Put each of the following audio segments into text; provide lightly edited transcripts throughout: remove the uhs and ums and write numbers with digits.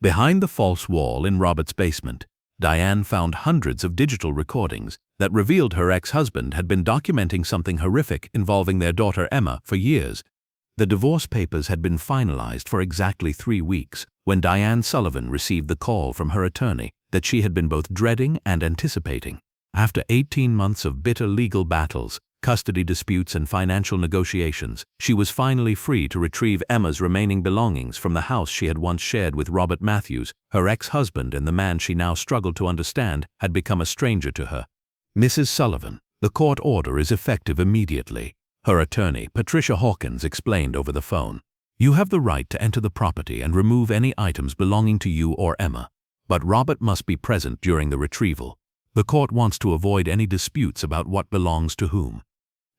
Behind the false wall in Robert's basement, Diane found hundreds of digital recordings that revealed her ex-husband had been documenting something horrific involving their daughter Emma for years. The divorce papers had been finalized for exactly 3 weeks when Diane Sullivan received the call from her attorney that she had been both dreading and anticipating. After 18 months of bitter legal battles, custody disputes and financial negotiations, she was finally free to retrieve Emma's remaining belongings from the house she had once shared with Robert Matthews. Her ex-husband and the man she now struggled to understand had become a stranger to her. "Mrs. Sullivan, the court order is effective immediately," her attorney, Patricia Hawkins, explained over the phone. "You have the right to enter the property and remove any items belonging to you or Emma, but Robert must be present during the retrieval. The court wants to avoid any disputes about what belongs to whom."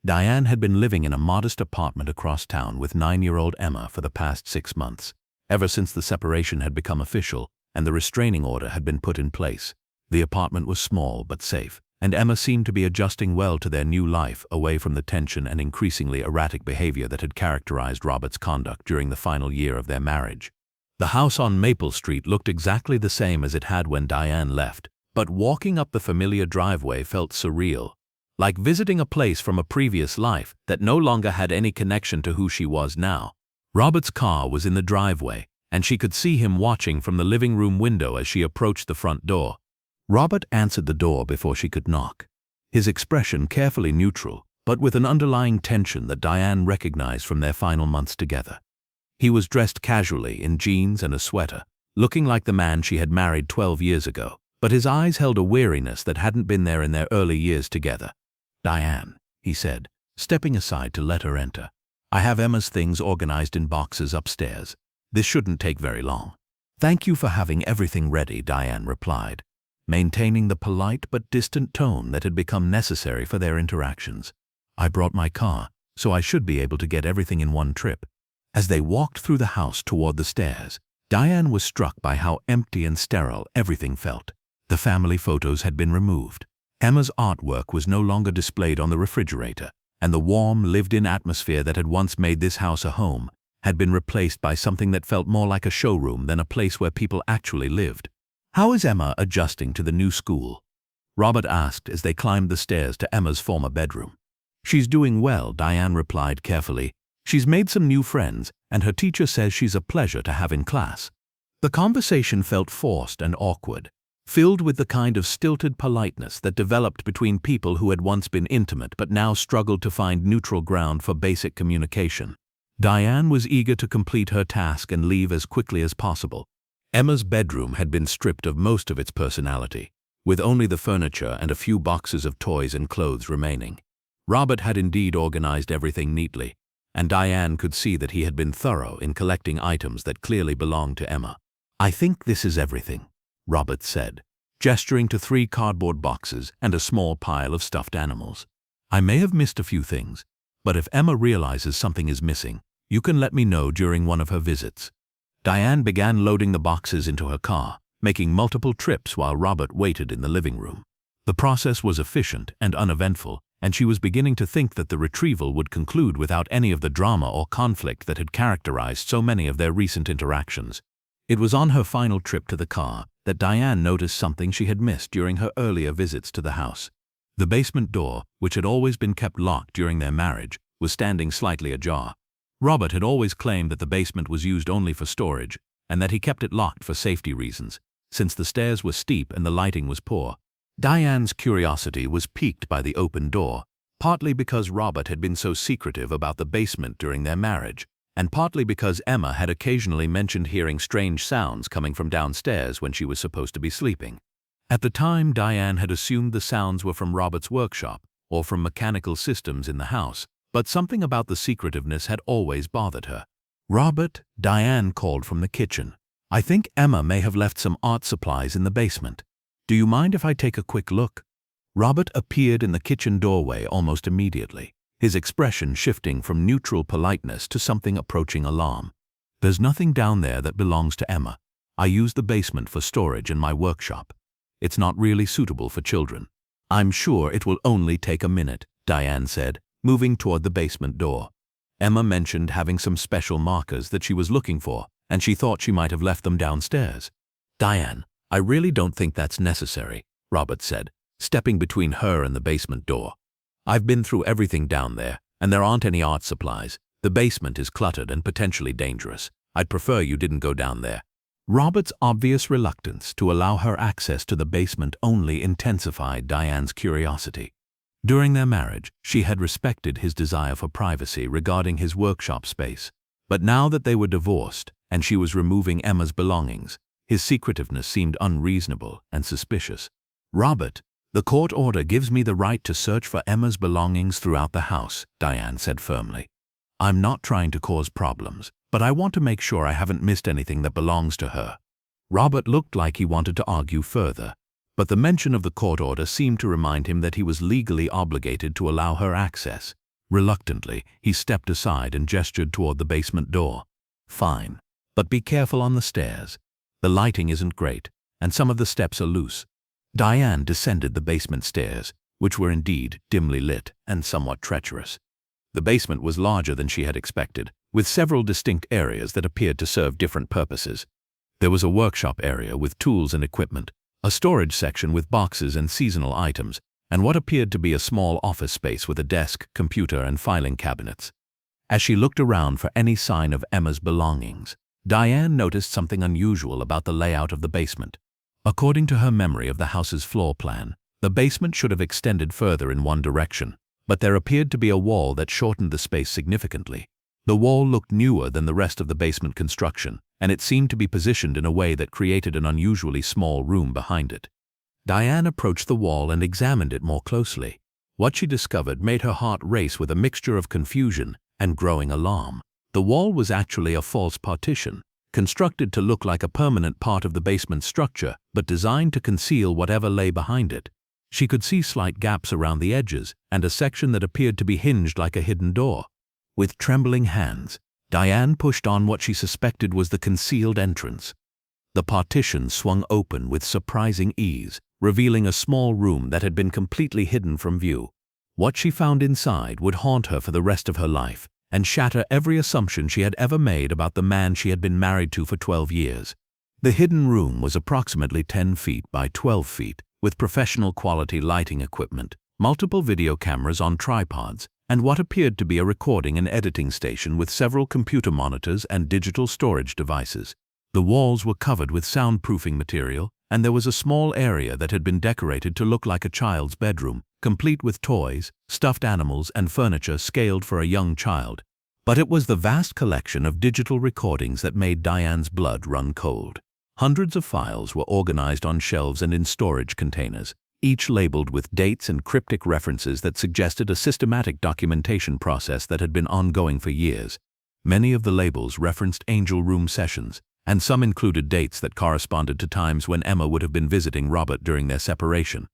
Diane had been living in a modest apartment across town with 9-year-old Emma for the past 6 months, ever since the separation had become official and the restraining order had been put in place. The apartment was small but safe, and Emma seemed to be adjusting well to their new life away from the tension and increasingly erratic behavior that had characterized Robert's conduct during the final year of their marriage. The house on Maple Street looked exactly the same as it had when Diane left, but walking up the familiar driveway felt surreal, like visiting a place from a previous life that no longer had any connection to who she was now. Robert's car was in the driveway, and she could see him watching from the living room window as she approached the front door. Robert answered the door before she could knock, his expression carefully neutral, but with an underlying tension that Diane recognized from their final months together. He was dressed casually in jeans and a sweater, looking like the man she had married 12 years ago, but his eyes held a weariness that hadn't been there in their early years together. "Diane," he said, stepping aside to let her enter. "I have Emma's things organized in boxes upstairs. This shouldn't take very long." "Thank you for having everything ready," Diane replied, maintaining the polite but distant tone that had become necessary for their interactions. "I brought my car, so I should be able to get everything in one trip." As they walked through the house toward the stairs, Diane was struck by how empty and sterile everything felt. The family photos had been removed. Emma's artwork was no longer displayed on the refrigerator, and the warm, lived-in atmosphere that had once made this house a home had been replaced by something that felt more like a showroom than a place where people actually lived. "How is Emma adjusting to the new school?" Robert asked as they climbed the stairs to Emma's former bedroom. "She's doing well," Diane replied carefully. "She's made some new friends, and her teacher says she's a pleasure to have in class." The conversation felt forced and awkward, filled with the kind of stilted politeness that developed between people who had once been intimate but now struggled to find neutral ground for basic communication. Diane was eager to complete her task and leave as quickly as possible. Emma's bedroom had been stripped of most of its personality, with only the furniture and a few boxes of toys and clothes remaining. Robert had indeed organized everything neatly, and Diane could see that he had been thorough in collecting items that clearly belonged to Emma. "I think this is everything," Robert said, gesturing to 3 cardboard boxes and a small pile of stuffed animals. "I may have missed a few things, but if Emma realizes something is missing, you can let me know during one of her visits." Diane began loading the boxes into her car, making multiple trips while Robert waited in the living room. The process was efficient and uneventful, and she was beginning to think that the retrieval would conclude without any of the drama or conflict that had characterized so many of their recent interactions. It was on her final trip to the car that Diane noticed something she had missed during her earlier visits to the house. The basement door, which had always been kept locked during their marriage, was standing slightly ajar. Robert had always claimed that the basement was used only for storage, and that he kept it locked for safety reasons, since the stairs were steep and the lighting was poor. Diane's curiosity was piqued by the open door, partly because Robert had been so secretive about the basement during their marriage, and partly because Emma had occasionally mentioned hearing strange sounds coming from downstairs when she was supposed to be sleeping. At the time, Diane had assumed the sounds were from Robert's workshop or from mechanical systems in the house, but something about the secretiveness had always bothered her. "Robert," Diane called from the kitchen, "I think Emma may have left some art supplies in the basement. Do you mind if I take a quick look?" Robert appeared in the kitchen doorway almost immediately, his expression shifting from neutral politeness to something approaching alarm. "There's nothing down there that belongs to Emma. I use the basement for storage in my workshop. It's not really suitable for children." "I'm sure it will only take a minute," Diane said, moving toward the basement door. Emma mentioned having some special markers that she was looking for, and she thought she might have left them downstairs. "Diane, I really don't think that's necessary," Robert said, stepping between her and the basement door. "I've been through everything down there, and there aren't any art supplies. The basement is cluttered and potentially dangerous. I'd prefer you didn't go down there." Robert's obvious reluctance to allow her access to the basement only intensified Diane's curiosity. During their marriage, she had respected his desire for privacy regarding his workshop space. But now that they were divorced and she was removing Emma's belongings, his secretiveness seemed unreasonable and suspicious. "Robert, the court order gives me the right to search for Emma's belongings throughout the house," Diane said firmly. "I'm not trying to cause problems, but I want to make sure I haven't missed anything that belongs to her." Robert looked like he wanted to argue further, but the mention of the court order seemed to remind him that he was legally obligated to allow her access. Reluctantly, he stepped aside and gestured toward the basement door. "Fine, but be careful on the stairs. The lighting isn't great, and some of the steps are loose." Diane descended the basement stairs, which were indeed dimly lit and somewhat treacherous. The basement was larger than she had expected, with several distinct areas that appeared to serve different purposes. There was a workshop area with tools and equipment, a storage section with boxes and seasonal items, and what appeared to be a small office space with a desk, computer, and filing cabinets. As she looked around for any sign of Emma's belongings, Diane noticed something unusual about the layout of the basement. According to her memory of the house's floor plan, the basement should have extended further in one direction, but there appeared to be a wall that shortened the space significantly. The wall looked newer than the rest of the basement construction, and it seemed to be positioned in a way that created an unusually small room behind it. Diane approached the wall and examined it more closely. What she discovered made her heart race with a mixture of confusion and growing alarm. The wall was actually a false partition, constructed to look like a permanent part of the basement structure, but designed to conceal whatever lay behind it. She could see slight gaps around the edges and a section that appeared to be hinged like a hidden door. With trembling hands, Diane pushed on what she suspected was the concealed entrance. The partition swung open with surprising ease, revealing a small room that had been completely hidden from view. What she found inside would haunt her for the rest of her life and shatter every assumption she had ever made about the man she had been married to for 12 years. The hidden room was approximately 10 feet by 12 feet, with professional quality lighting equipment, multiple video cameras on tripods, and what appeared to be a recording and editing station with several computer monitors and digital storage devices. The walls were covered with soundproofing material, and there was a small area that had been decorated to look like a child's bedroom, complete with toys, stuffed animals, and furniture scaled for a young child. But it was the vast collection of digital recordings that made Diane's blood run cold. Hundreds of files were organized on shelves and in storage containers, each labeled with dates and cryptic references that suggested a systematic documentation process that had been ongoing for years. Many of the labels referenced Angel Room sessions, and some included dates that corresponded to times when Emma would have been visiting Robert during their separation.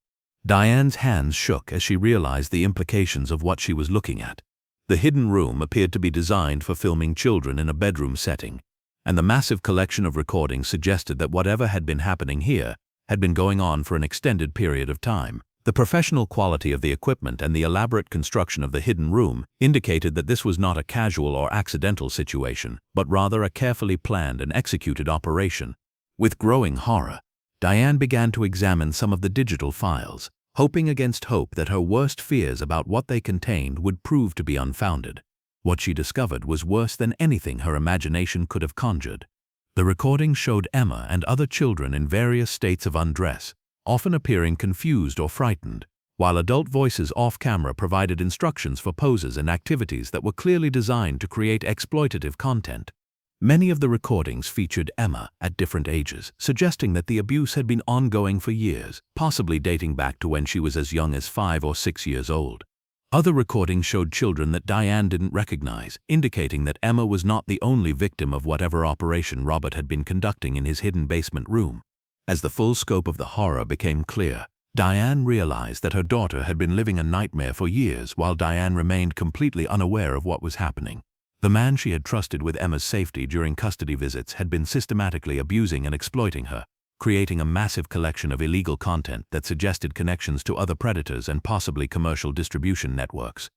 Diane's hands shook as she realized the implications of what she was looking at. The hidden room appeared to be designed for filming children in a bedroom setting, and the massive collection of recordings suggested that whatever had been happening here had been going on for an extended period of time. The professional quality of the equipment and the elaborate construction of the hidden room indicated that this was not a casual or accidental situation, but rather a carefully planned and executed operation. With growing horror, Diane began to examine some of the digital files, hoping against hope that her worst fears about what they contained would prove to be unfounded. What she discovered was worse than anything her imagination could have conjured. The recording showed Emma and other children in various states of undress, often appearing confused or frightened, while adult voices off-camera provided instructions for poses and activities that were clearly designed to create exploitative content. Many of the recordings featured Emma at different ages, suggesting that the abuse had been ongoing for years, possibly dating back to when she was as young as 5 or 6 years old. Other recordings showed children that Diane didn't recognize, indicating that Emma was not the only victim of whatever operation Robert had been conducting in his hidden basement room. As the full scope of the horror became clear, Diane realized that her daughter had been living a nightmare for years while Diane remained completely unaware of what was happening. The man she had trusted with Emma's safety during custody visits had been systematically abusing and exploiting her, creating a massive collection of illegal content that suggested connections to other predators and possibly commercial distribution networks.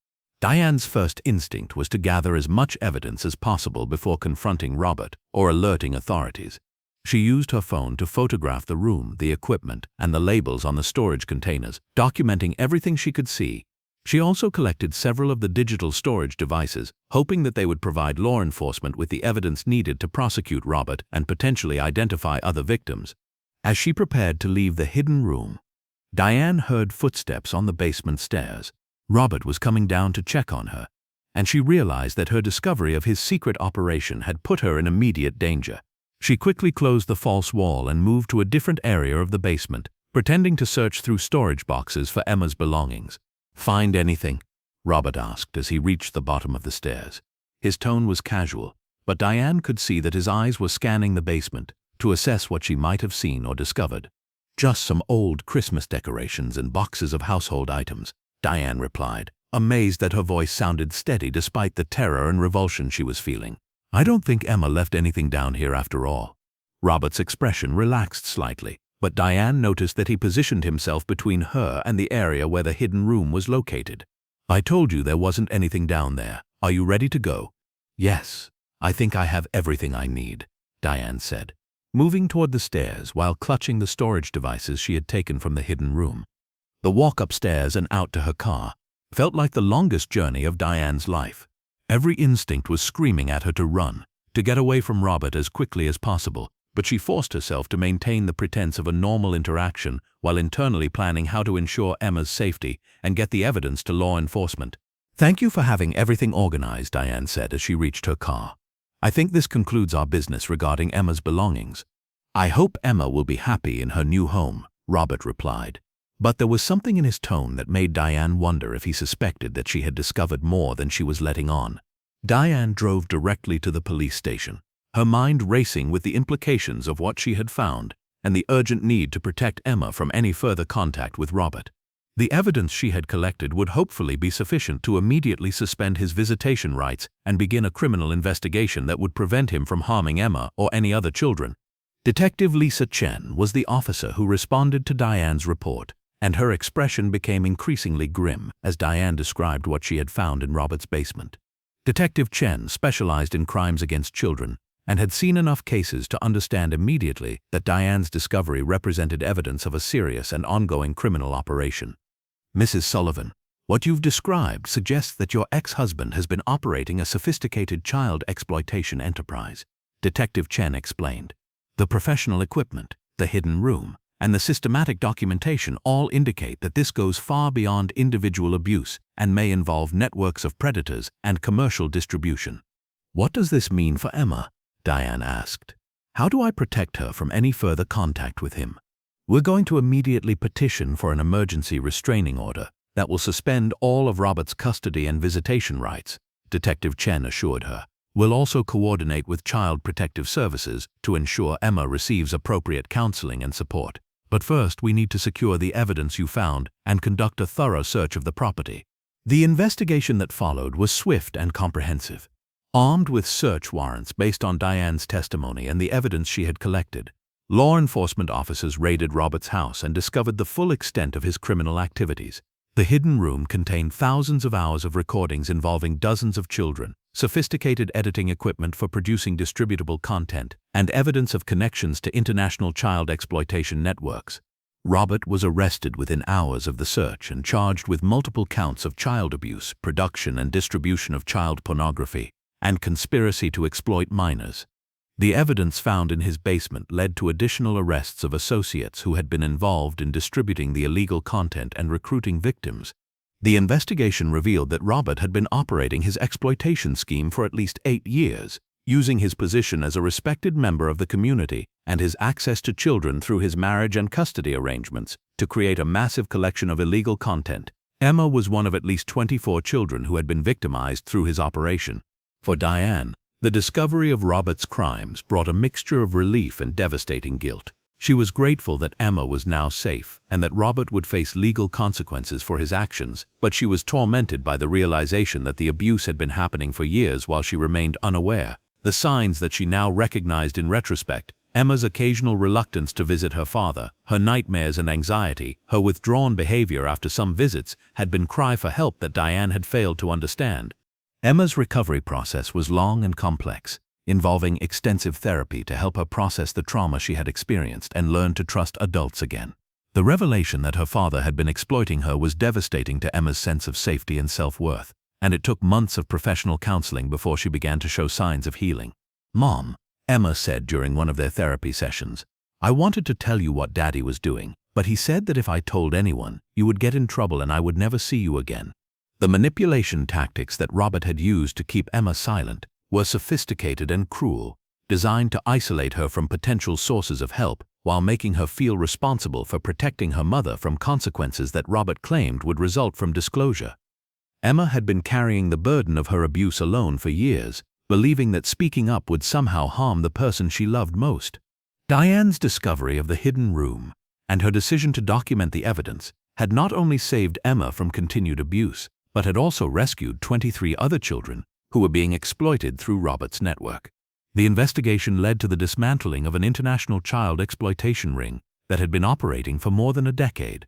Diane's first instinct was to gather as much evidence as possible before confronting Robert or alerting authorities. She used her phone to photograph the room, the equipment, and the labels on the storage containers, documenting everything she could see. She also collected several of the digital storage devices, hoping that they would provide law enforcement with the evidence needed to prosecute Robert and potentially identify other victims. As she prepared to leave the hidden room, Diane heard footsteps on the basement stairs. Robert was coming down to check on her, and she realized that her discovery of his secret operation had put her in immediate danger. She quickly closed the false wall and moved to a different area of the basement, pretending to search through storage boxes for Emma's belongings. "Find anything?" Robert asked as he reached the bottom of the stairs. His tone was casual, but Diane could see that his eyes were scanning the basement to assess what she might have seen or discovered. "Just some old Christmas decorations and boxes of household items," Diane replied, amazed that her voice sounded steady despite the terror and revulsion she was feeling. "I don't think Emma left anything down here after all." Robert's expression relaxed slightly, but Diane noticed that he positioned himself between her and the area where the hidden room was located. "I told you there wasn't anything down there. Are you ready to go?" "Yes, I think I have everything I need," Diane said, moving toward the stairs while clutching the storage devices she had taken from the hidden room. The walk upstairs and out to her car felt like the longest journey of Diane's life. Every instinct was screaming at her to run, to get away from Robert as quickly as possible, but she forced herself to maintain the pretense of a normal interaction while internally planning how to ensure Emma's safety and get the evidence to law enforcement. "Thank you for having everything organized," Diane said as she reached her car. "I think this concludes our business regarding Emma's belongings." "I hope Emma will be happy in her new home," Robert replied. But there was something in his tone that made Diane wonder if he suspected that she had discovered more than she was letting on. Diane drove directly to the police station, her mind racing with the implications of what she had found and the urgent need to protect Emma from any further contact with Robert. The evidence she had collected would hopefully be sufficient to immediately suspend his visitation rights and begin a criminal investigation that would prevent him from harming Emma or any other children. Detective Lisa Chen was the officer who responded to Diane's report, and her expression became increasingly grim as Diane described what she had found in Robert's basement. Detective Chen specialized in crimes against children and had seen enough cases to understand immediately that Diane's discovery represented evidence of a serious and ongoing criminal operation. "Mrs. Sullivan, what you've described suggests that your ex-husband has been operating a sophisticated child exploitation enterprise," Detective Chen explained. "The professional equipment, the hidden room, and the systematic documentation all indicate that this goes far beyond individual abuse and may involve networks of predators and commercial distribution." "What does this mean for Emma?" Diane asked. "How do I protect her from any further contact with him?" "We're going to immediately petition for an emergency restraining order that will suspend all of Robert's custody and visitation rights," Detective Chen assured her. "We'll also coordinate with Child Protective Services to ensure Emma receives appropriate counseling and support. But first, we need to secure the evidence you found and conduct a thorough search of the property." The investigation that followed was swift and comprehensive. Armed with search warrants based on Diane's testimony and the evidence she had collected, law enforcement officers raided Robert's house and discovered the full extent of his criminal activities. The hidden room contained thousands of hours of recordings involving dozens of children, sophisticated editing equipment for producing distributable content, and evidence of connections to international child exploitation networks. Robert was arrested within hours of the search and charged with multiple counts of child abuse, production and distribution of child pornography, and conspiracy to exploit minors. The evidence found in his basement led to additional arrests of associates who had been involved in distributing the illegal content and recruiting victims. The investigation revealed that Robert had been operating his exploitation scheme for at least 8 years, using his position as a respected member of the community and his access to children through his marriage and custody arrangements to create a massive collection of illegal content. Emma was one of at least 24 children who had been victimized through his operation. For Diane, the discovery of Robert's crimes brought a mixture of relief and devastating guilt. She was grateful that Emma was now safe and that Robert would face legal consequences for his actions, but she was tormented by the realization that the abuse had been happening for years while she remained unaware. The signs that she now recognized in retrospect Emma's occasional reluctance to visit her father, her nightmares and anxiety, her withdrawn behavior after some visits had been cry for help that Diane had failed to understand. Emma's recovery process was long and complex, involving extensive therapy to help her process the trauma she had experienced and learn to trust adults again. The revelation that her father had been exploiting her was devastating to Emma's sense of safety and self-worth, and it took months of professional counseling before she began to show signs of healing. "Mom," Emma said during one of their therapy sessions, "I wanted to tell you what Daddy was doing, but he said that if I told anyone, you would get in trouble and I would never see you again." The manipulation tactics that Robert had used to keep Emma silent were sophisticated and cruel, designed to isolate her from potential sources of help while making her feel responsible for protecting her mother from consequences that Robert claimed would result from disclosure. Emma had been carrying the burden of her abuse alone for years, believing that speaking up would somehow harm the person she loved most. Diane's discovery of the hidden room and her decision to document the evidence had not only saved Emma from continued abuse, but had also rescued 23 other children who were being exploited through Robert's network. The investigation led to the dismantling of an international child exploitation ring that had been operating for more than a decade.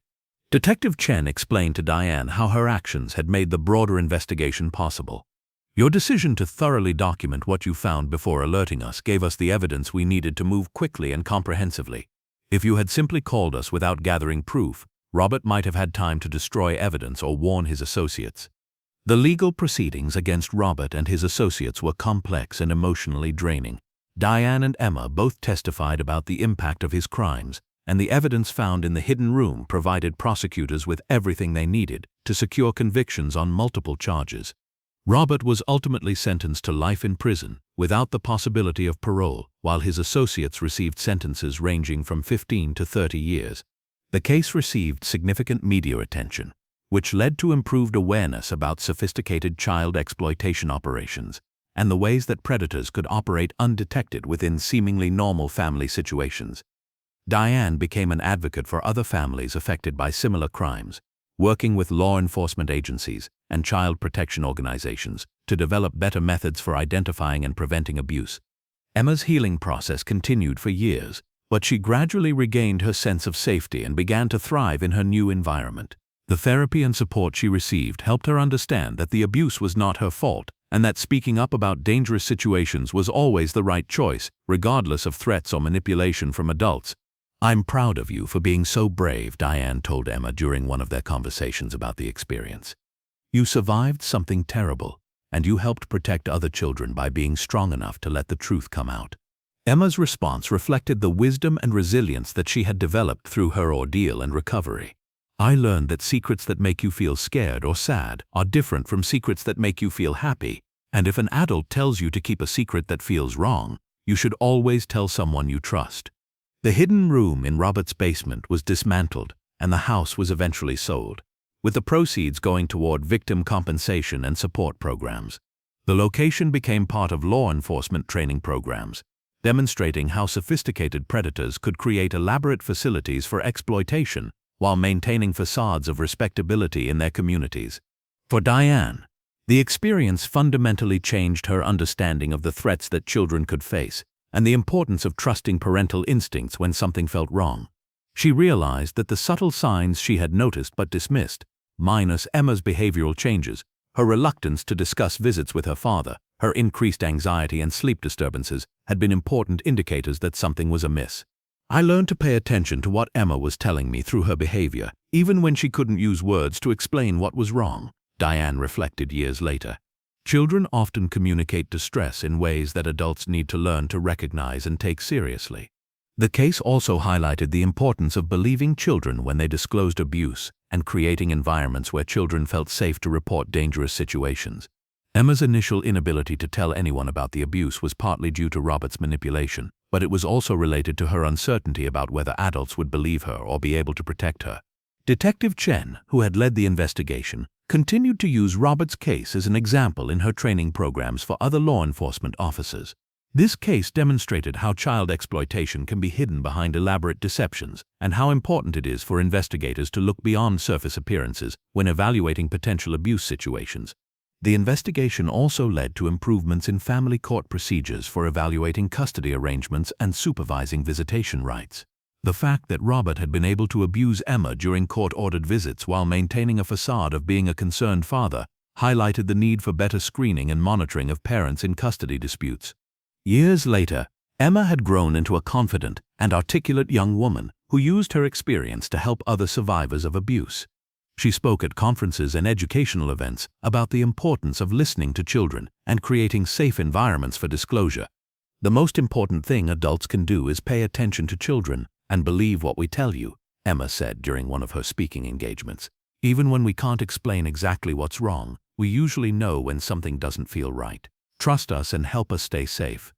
Detective Chen explained to Diane how her actions had made the broader investigation possible. "Your decision to thoroughly document what you found before alerting us gave us the evidence we needed to move quickly and comprehensively. If you had simply called us without gathering proof, Robert might have had time to destroy evidence or warn his associates." The legal proceedings against Robert and his associates were complex and emotionally draining. Diane and Emma both testified about the impact of his crimes, and the evidence found in the hidden room provided prosecutors with everything they needed to secure convictions on multiple charges. Robert was ultimately sentenced to life in prison without the possibility of parole, while his associates received sentences ranging from 15 to 30 years. The case received significant media attention, which led to improved awareness about sophisticated child exploitation operations and the ways that predators could operate undetected within seemingly normal family situations. Diane became an advocate for other families affected by similar crimes, working with law enforcement agencies and child protection organizations to develop better methods for identifying and preventing abuse. Emma's healing process continued for years, but she gradually regained her sense of safety and began to thrive in her new environment. The therapy and support she received helped her understand that the abuse was not her fault and that speaking up about dangerous situations was always the right choice, regardless of threats or manipulation from adults. "I'm proud of you for being so brave," Diane told Emma during one of their conversations about the experience. "You survived something terrible, and you helped protect other children by being strong enough to let the truth come out." Emma's response reflected the wisdom and resilience that she had developed through her ordeal and recovery. "I learned that secrets that make you feel scared or sad are different from secrets that make you feel happy, and if an adult tells you to keep a secret that feels wrong, you should always tell someone you trust." The hidden room in Robert's basement was dismantled, and the house was eventually sold, with the proceeds going toward victim compensation and support programs. The location became part of law enforcement training programs, demonstrating how sophisticated predators could create elaborate facilities for exploitation while maintaining facades of respectability in their communities. For Diane, the experience fundamentally changed her understanding of the threats that children could face and the importance of trusting parental instincts when something felt wrong. She realized that the subtle signs she had noticed but dismissed, minus Emma's behavioral changes, her reluctance to discuss visits with her father, her increased anxiety and sleep disturbances, had been important indicators that something was amiss. "I learned to pay attention to what Emma was telling me through her behavior, even when she couldn't use words to explain what was wrong," Diane reflected years later. Children often communicate distress in ways that adults need to learn to recognize and take seriously. The case also highlighted the importance of believing children when they disclosed abuse and creating environments where children felt safe to report dangerous situations. Emma's initial inability to tell anyone about the abuse was partly due to Robert's manipulation, but it was also related to her uncertainty about whether adults would believe her or be able to protect her. Detective Chen, who had led the investigation, continued to use Robert's case as an example in her training programs for other law enforcement officers. This case demonstrated how child exploitation can be hidden behind elaborate deceptions and how important it is for investigators to look beyond surface appearances when evaluating potential abuse situations. The investigation also led to improvements in family court procedures for evaluating custody arrangements and supervising visitation rights. The fact that Robert had been able to abuse Emma during court-ordered visits while maintaining a facade of being a concerned father highlighted the need for better screening and monitoring of parents in custody disputes. Years later, Emma had grown into a confident and articulate young woman who used her experience to help other survivors of abuse. She spoke at conferences and educational events about the importance of listening to children and creating safe environments for disclosure. The most important thing adults can do is pay attention to children and believe what we tell you, Emma said during one of her speaking engagements. Even when we can't explain exactly what's wrong, we usually know when something doesn't feel right. Trust us and help us stay safe.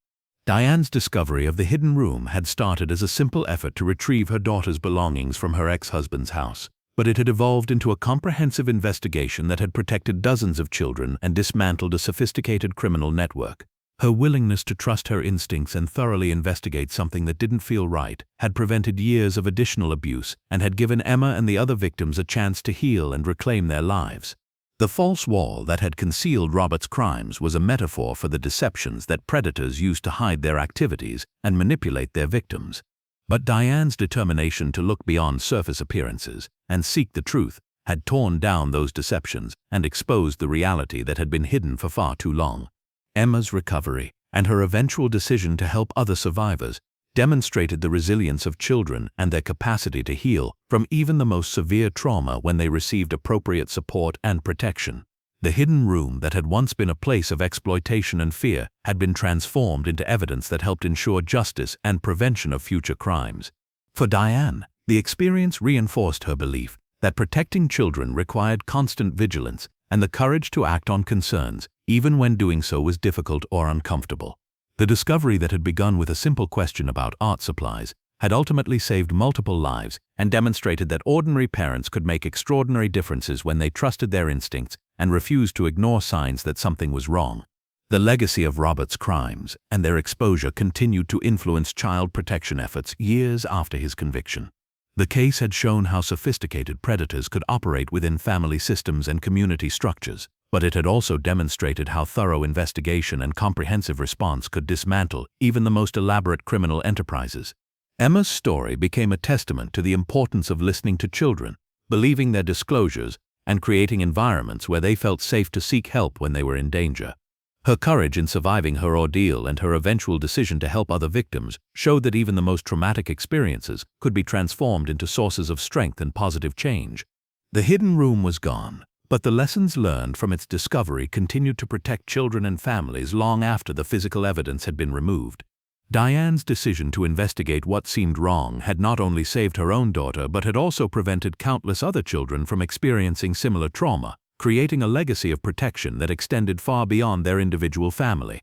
Diane's discovery of the hidden room had started as a simple effort to retrieve her daughter's belongings from her ex-husband's house, but it had evolved into a comprehensive investigation that had protected dozens of children and dismantled a sophisticated criminal network. Her willingness to trust her instincts and thoroughly investigate something that didn't feel right had prevented years of additional abuse and had given Emma and the other victims a chance to heal and reclaim their lives. The false wall that had concealed Robert's crimes was a metaphor for the deceptions that predators used to hide their activities and manipulate their victims. But Diane's determination to look beyond surface appearances and seek the truth had torn down those deceptions and exposed the reality that had been hidden for far too long. Emma's recovery and her eventual decision to help other survivors demonstrated the resilience of children and their capacity to heal from even the most severe trauma when they received appropriate support and protection. The hidden room that had once been a place of exploitation and fear had been transformed into evidence that helped ensure justice and prevention of future crimes. For Diane, the experience reinforced her belief that protecting children required constant vigilance and the courage to act on concerns, even when doing so was difficult or uncomfortable. The discovery that had begun with a simple question about art supplies had ultimately saved multiple lives and demonstrated that ordinary parents could make extraordinary differences when they trusted their instincts and refused to ignore signs that something was wrong. The legacy of Robert's crimes and their exposure continued to influence child protection efforts years after his conviction. The case had shown how sophisticated predators could operate within family systems and community structures, but it had also demonstrated how thorough investigation and comprehensive response could dismantle even the most elaborate criminal enterprises. Emma's story became a testament to the importance of listening to children, believing their disclosures, and creating environments where they felt safe to seek help when they were in danger. Her courage in surviving her ordeal and her eventual decision to help other victims showed that even the most traumatic experiences could be transformed into sources of strength and positive change. The hidden room was gone, but the lessons learned from its discovery continued to protect children and families long after the physical evidence had been removed. Diane's decision to investigate what seemed wrong had not only saved her own daughter but had also prevented countless other children from experiencing similar trauma, creating a legacy of protection that extended far beyond their individual family.